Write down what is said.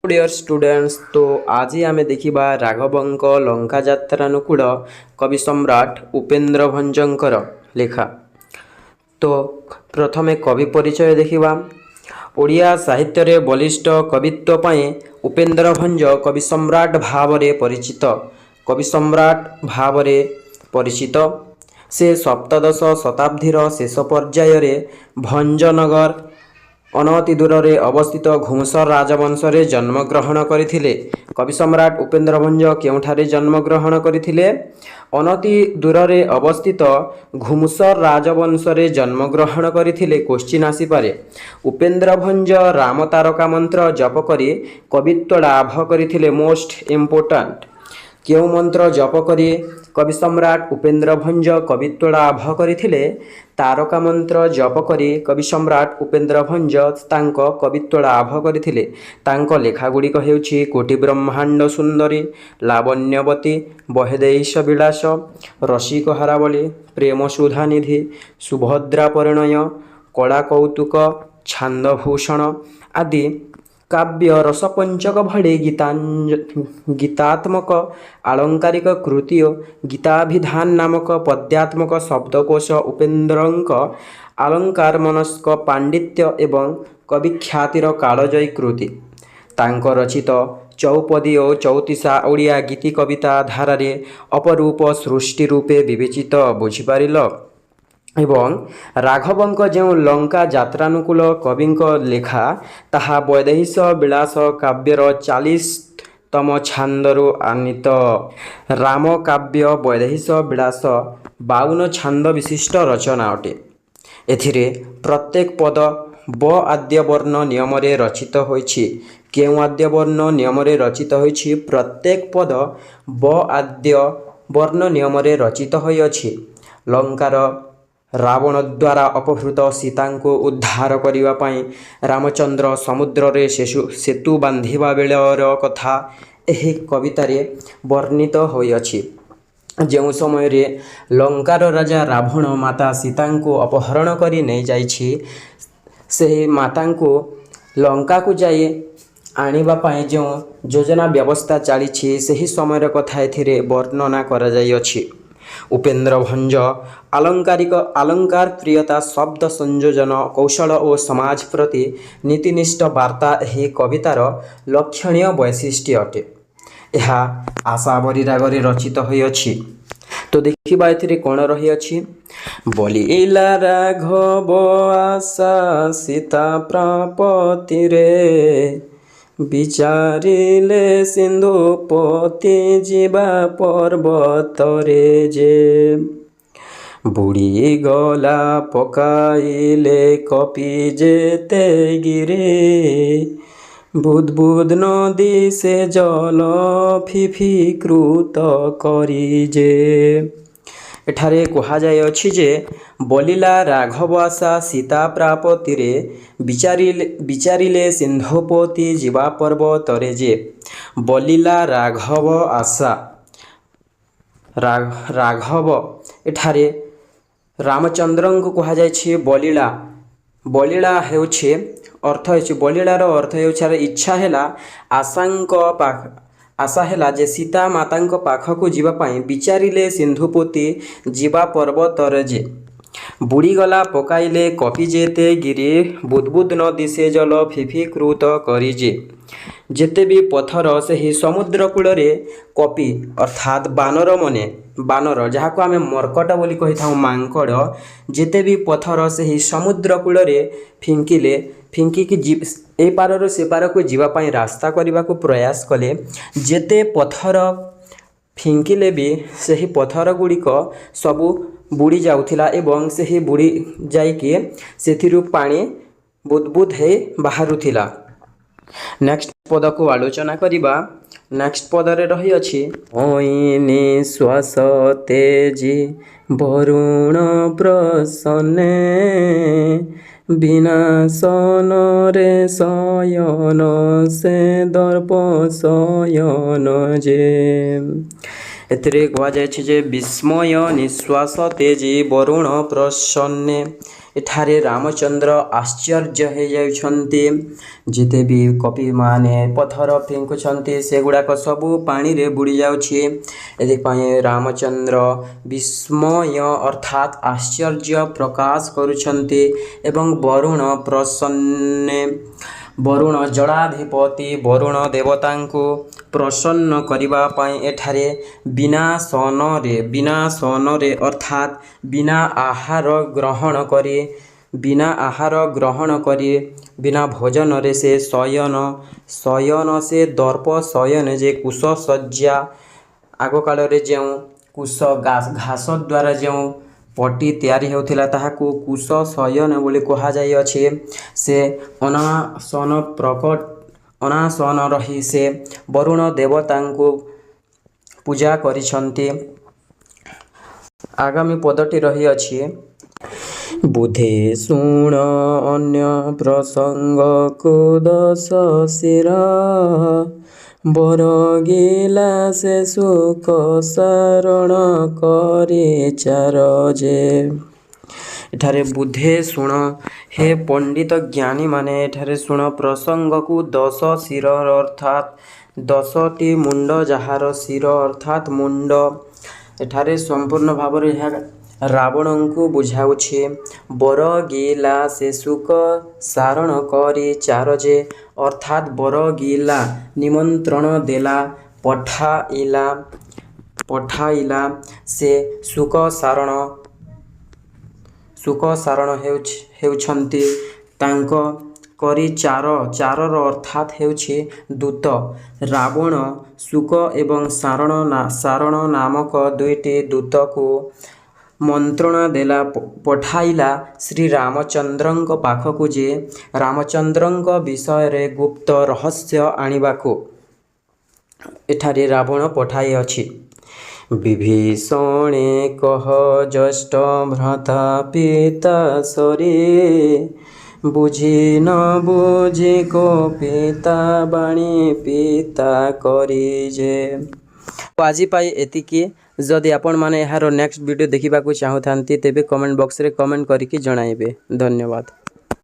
Dear students, तो आज आम देखा राघवंक लंका यात्रानुकूल कवि सम्राट उपेन्द्र भंजकर लेखा। तो प्रथमे कवि परिचय देखा। ओडिया साहित्य रे बलिष्ठ कवित्व पाए उपेन्द्र भंज कवि सम्राट भाव रे परिचित। कवि सम्राट भाव रे परिचित से सप्तदश शताब्दीर शेष पर्यायर भंजनगर अनति दूर रे अवस्थित घुमसर राजवंश रे जन्मग्रहण करथिले। कवि सम्राट उपेन्द्र भंज केउठारे जन्मग्रहण करथिले? अनति दूर रे अवस्थित घुमसर राजवंश रे जन्मग्रहण करथिले। क्वेश्चन आसी पारे। उपेन्द्र भंज राम तारका मंत्र जप करी कवित्व लाभ करथिले। मोस्ट इम्पोर्टेंट केउ मंत्र जप करी कवि सम्राट उपेन्द्र भंज कवित्व लाभ करथिले? तारका मंत्र जप करी कवि सम्राट उपेन्द्र भंज तांको कवित्व लाभ करथिले। तांको लेखा गुड़िक हेउछि कोटि ब्रह्मांड सुंदरी, लावण्यवती, बहेदेश विलास, रसिक हारावली, प्रेम सुधा निधि, सुभद्रा परिणय, कला कौतुक, छांदभूषण आदि काव्य रसपंचक भଳି गीतात्मक आलंकारिक कृति गीताभिधान नामक पद्यात्मक शब्दकोश उपेन्द्रଙ୍କ अलंकार मनस्क पांडित्य एवं कविख्यातिर कालजयी कृति। तांको रचित चौपदी और चौतीसा ओडिया गीति कविता धारारे अपरूप सृष्टि रूपे विवेचित बुझिपारिल। एवं राघवंक जो लंका यात्रानुकूल कविंक लेखा ताहा वैदेहीश विलास काव्यर 40तम छांदरु आनीत। राम काव्य वैदेहीश विलास 52 छांद विशिष्ट रचना अटे। एथिरे प्रत्येक पद ब आद्य वर्ण नियम रे रचित होइछि। केउ आद्य वर्ण नियम रे रचित होइछि? प्रत्येक पद ब आद्य वर्ण नियम रे रचित होइछि। लंकार रावण द्वारा अपहृत सीता को उद्धार करने पाई रामचंद्र समुद्र रे सेतु बांधिबा बेलर कथा एही कवितारे वर्णित होइछि। जो समय रे लंकार राजा रावण माता सीता को अपहरण करी नहीं जाइछि, से माता को लंका को जाए आनिबा पाई जो योजना व्यवस्था चली सही समय कथा एथिरे वर्णना करा जाइछि। उपेन्द्र भंज अलंकार प्रियता शब्द संयोजन कौशल और समाज प्रति नीतिनिष्ठ वार्ता यह कवितार लक्षणीय वैशिष्ट्य अटे। यह आशावरी रागरे रचित होइछि। तो देखिबा एथिरे कोन रहिछि? बलिला राघव आशा सीता प्रापति रे, विचारिले सिंधुपति जीवा पर्वत रे जे, बुड़ी गला पकाइले कपि जेते गिरे, बुद बुद नदी से जल फिफीकृत करी जे। एठारे कहा जाय अछि जे बलिला राघव आशा सीता प्रापति रे, विचारिले सिंधुपति जीवा पर्वत रे जे। बलिला राघव आशा राघव एठारे रामचंद्र को कहा जाय बलिला। बलिला हेउछि अर्थ हेउछि बलिलार अर्थ हेउछि इच्छा हेला आशांक पाख आशा है जे सीता माता पाखक जीवाई विचारिले सिंधुपति जीवा पर्वत रे, बुड़ीगला पकाइले कपि जेते गिरे, बुदबुद नदी से जल फिफीकृत करी जे। जेते भी पथर से ही समुद्र कूल रे कपि अर्थात बानर मने, बानर जहाँ को आम मर्कट बोली कही था मांकड़, जेते भी पथर से ही समुद्र कूल रे फिंकिले, फिंकिकी ए पारर से पार को जीवाई रास्ता करने को प्रयास कले, जेते पथर फिंकिले भी सही पथर गुड़िक सबू बुड़ी जाउथिला एवं सही बुड़ी जाइके सेथिरु पानी बुदबुद हे बाहरुथिला। नेक्स्ट पद को आलोचना करिबा। नेक्स्ट पद रे रही अछि ओइनी श्वास तेजी वरुण प्रसन्ने, विनाशन रे शयन से दर्प शयन जे। ଏଥିରେ କୁହାଯାଇଛି ଯେ ବିସ୍ମୟ ନିଶ୍ୱାସ ତେଜି ବରୁଣ ପ୍ରସନ୍ନେ। ଏଠାରେ ରାମଚନ୍ଦ୍ର ଆଶ୍ଚର୍ଯ୍ୟ ହୋଇଯାଉଛନ୍ତି। ଯେତେ ବି କପିମାନେ ପଥର ଫିଙ୍କୁଛନ୍ତି ସେଗୁଡ଼ାକ ସବୁ ପାଣିରେ ବୁଡ଼ି ଯାଉଛି। ଏଥିପାଇଁ ରାମଚନ୍ଦ୍ର ବିସ୍ମୟ ଅର୍ଥାତ୍ ଆଶ୍ଚର୍ଯ୍ୟ ପ୍ରକାଶ କରୁଛନ୍ତି। ଏବଂ ବରୁଣ ପ୍ରସନ୍ନେ, ବରୁଣ ଜଳାଧିପତି ବରୁଣ ଦେବତାଙ୍କୁ ପ୍ରସନ୍ନ କରିବା ପାଇଁ ଏଠାରେ ବିନାଶନରେ ଅର୍ଥାତ୍ ବିନା ଆହାର ଗ୍ରହଣ କରି ବିନା ଭୋଜନରେ ସେ ଶୟନ ସେ ଦର୍ପ ଶୟନ ଯେ କୁଶ ଶଯ୍ୟା, ଆଗକାଳରେ ଯେଉଁ କୁଶ ଘାସ ଦ୍ୱାରା ଯେଉଁ ପଟି ତିଆରି ହେଉଥିଲା ତାହାକୁ କୁଶ ଶୟନ ବୋଲି କୁହାଯାଇଅଛି। ସେ ଅନାସନ ରହି ସେ ବରୁଣ ଦେବତାଙ୍କୁ ପୂଜା କରିଛନ୍ତି। ଆଗାମୀ ପଦଟି ରହିଅଛି ବୁଧେ ଶୁଣ ଅନ୍ୟ ପ୍ରସଙ୍ଗକୁ ଦଶ ଶିର ବରଗିଲା ସେ ସୁଖ ସାରଣ କରି ଚାର ଯେ। ଏଠାରେ ବୁଧେ ଶୁଣ, ହେ ପଣ୍ଡିତ ଜ୍ଞାନୀମାନେ ଏଠାରେ ଶୁଣ ପ୍ରସଙ୍ଗକୁ ଦଶ ଶିର ଅର୍ଥାତ୍ 10ଟି ମୁଣ୍ଡ, ଯାହାର ଶିର ଅର୍ଥାତ୍ ମୁଣ୍ଡ। ଏଠାରେ ସମ୍ପୂର୍ଣ୍ଣ ଭାବରେ ଏହା ରାବଣଙ୍କୁ ବୁଝାଉଛି। ବରଗିଲା ସେ ସୁକ ସାରଣ କରି ଚାର ଯେ ଅର୍ଥାତ୍ ବରଗିଲା ନିମନ୍ତ୍ରଣ ଦେଲା, ପଠାଇଲା ସେ ସୁକ ସାରଣ ହେଉଛନ୍ତି ତାଙ୍କ କରି ଚାରର ଅର୍ଥାତ୍ ହେଉଛି ଦୂତ। ରାବଣ ସୁକ ଏବଂ ସାରଣ ନାମକ ଦୁଇଟି ଦୂତକୁ ମନ୍ତ୍ରଣା ଦେଲା, ପଠାଇଲା ଶ୍ରୀରାମଚନ୍ଦ୍ରଙ୍କ ପାଖକୁ ଯେ ରାମଚନ୍ଦ୍ରଙ୍କ ବିଷୟରେ ଗୁପ୍ତ ରହସ୍ୟ ଆଣିବାକୁ ଏଠାରେ ରାବଣ ପଠାଇଅଛି। ବିଭୀଷଣେ କହ ଜ୍ୟେଷ୍ଠ ଭ୍ରାତା ପିତା ସରି, ବୁଝି ନ ବୁଝି କୋ ପିତା ବାଣୀ ପିତା କରି ଯେ। ଆଜି ପାଇଁ ଏତିକି। ଯଦି ଆପଣମାନେ ଏହାର ନେକ୍ସଟ ଭିଡ଼ିଓ ଦେଖିବାକୁ ଚାହୁଁଥାନ୍ତି ତେବେ କମେଣ୍ଟ ବକ୍ସରେ କମେଣ୍ଟ କରିକି ଜଣାଇବେ। ଧନ୍ୟବାଦ।